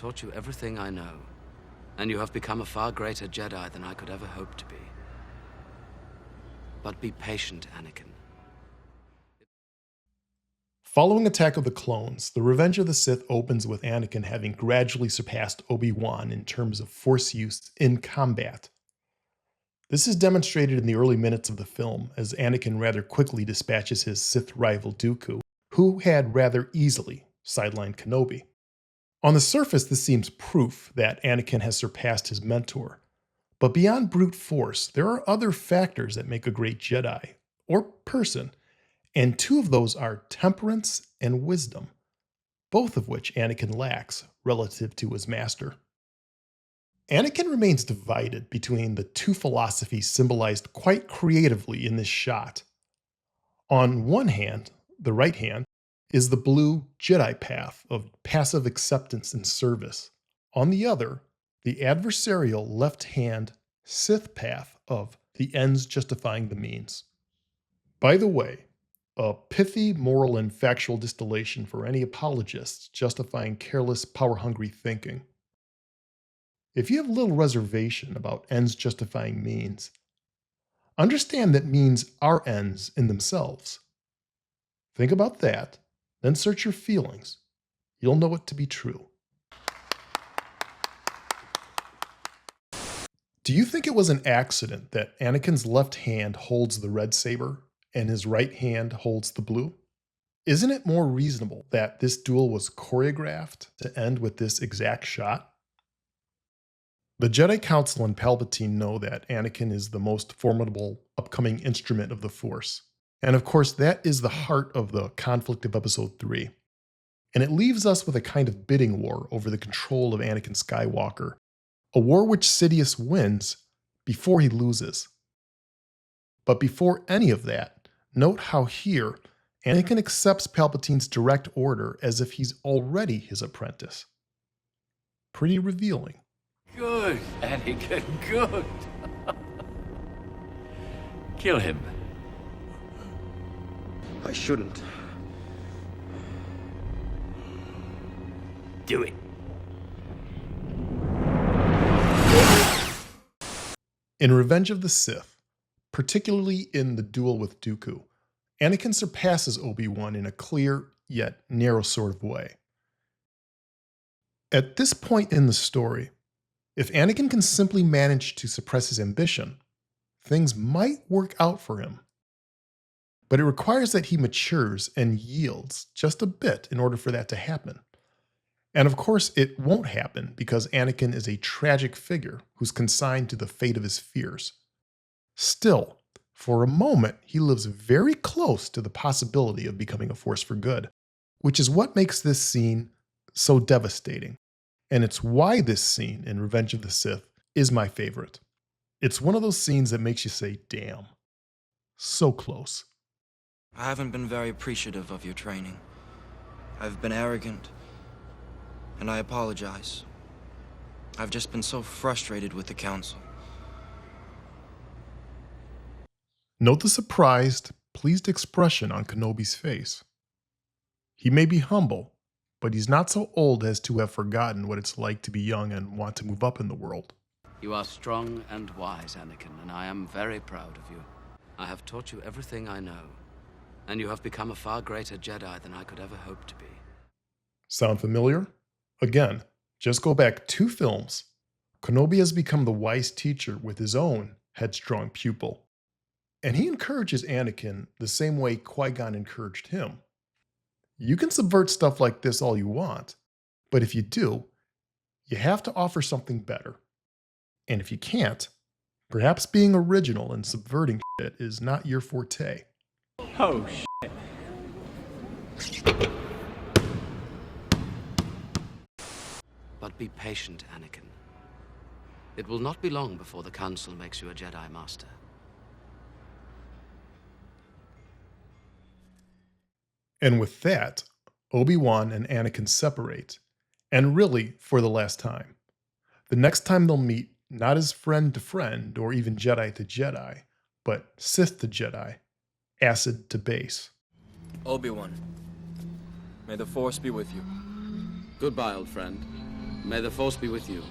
taught you everything I know, and you have become a far greater Jedi than I could ever hope to be. But be patient, Anakin. Following Attack of the Clones, The Revenge of the Sith opens with Anakin having gradually surpassed Obi-Wan in terms of Force use in combat. This is demonstrated in the early minutes of the film, as Anakin rather quickly dispatches his Sith rival Dooku, who had rather easily sidelined Kenobi. On the surface, this seems proof that Anakin has surpassed his mentor. But beyond brute force, there are other factors that make a great Jedi, or person, and two of those are temperance and wisdom, both of which Anakin lacks relative to his master. Anakin remains divided between the two philosophies symbolized quite creatively in this shot. On one hand, the right hand, is the blue Jedi path of passive acceptance and service. On the other, the adversarial left-hand Sith path of the ends justifying the means. By the way, a pithy moral and factual distillation for any apologists justifying careless, power-hungry thinking. If you have little reservation about ends justifying means, understand that means are ends in themselves. Think about that, then search your feelings. You'll know it to be true. Do you think it was an accident that Anakin's left hand holds the red saber and his right hand holds the blue? Isn't it more reasonable that this duel was choreographed to end with this exact shot? The Jedi Council and Palpatine know that Anakin is the most formidable upcoming instrument of the Force. And of course, that is the heart of the conflict of Episode 3. And it leaves us with a kind of bidding war over the control of Anakin Skywalker, a war which Sidious wins before he loses. But before any of that, note how here, Anakin accepts Palpatine's direct order as if he's already his apprentice. Pretty revealing. Good, Anakin, good. Kill him. I shouldn't. Do it. In Revenge of the Sith, particularly in the duel with Dooku, Anakin surpasses Obi-Wan in a clear yet narrow sort of way. At this point in the story, if Anakin can simply manage to suppress his ambition, things might work out for him. But it requires that he matures and yields just a bit in order for that to happen. And of course, it won't happen because Anakin is a tragic figure who's consigned to the fate of his fears. Still, for a moment, he lives very close to the possibility of becoming a force for good, which is what makes this scene so devastating. And it's why this scene in Revenge of the Sith is my favorite. It's one of those scenes that makes you say, damn, so close. I haven't been very appreciative of your training. I've been arrogant, and I apologize. I've just been so frustrated with the Council. Note the surprised, pleased expression on Kenobi's face. He may be humble, but he's not so old as to have forgotten what it's like to be young and want to move up in the world. You are strong and wise, Anakin, and I am very proud of you. I have taught you everything I know, and you have become a far greater Jedi than I could ever hope to be. Sound familiar? Again, just go back 2 films. Kenobi has become the wise teacher with his own headstrong pupil. And he encourages Anakin the same way Qui-Gon encouraged him. You can subvert stuff like this all you want, but if you do, you have to offer something better. And if you can't, perhaps being original and subverting shit is not your forte. Oh, shit. But be patient, Anakin. It will not be long before the Council makes you a Jedi Master. And with that, Obi-Wan and Anakin separate, and really for the last time. The next time they'll meet, not as friend to friend or even Jedi to Jedi, but Sith to Jedi, acid to base. Obi-Wan, may the Force be with you. Goodbye, old friend. May the Force be with you.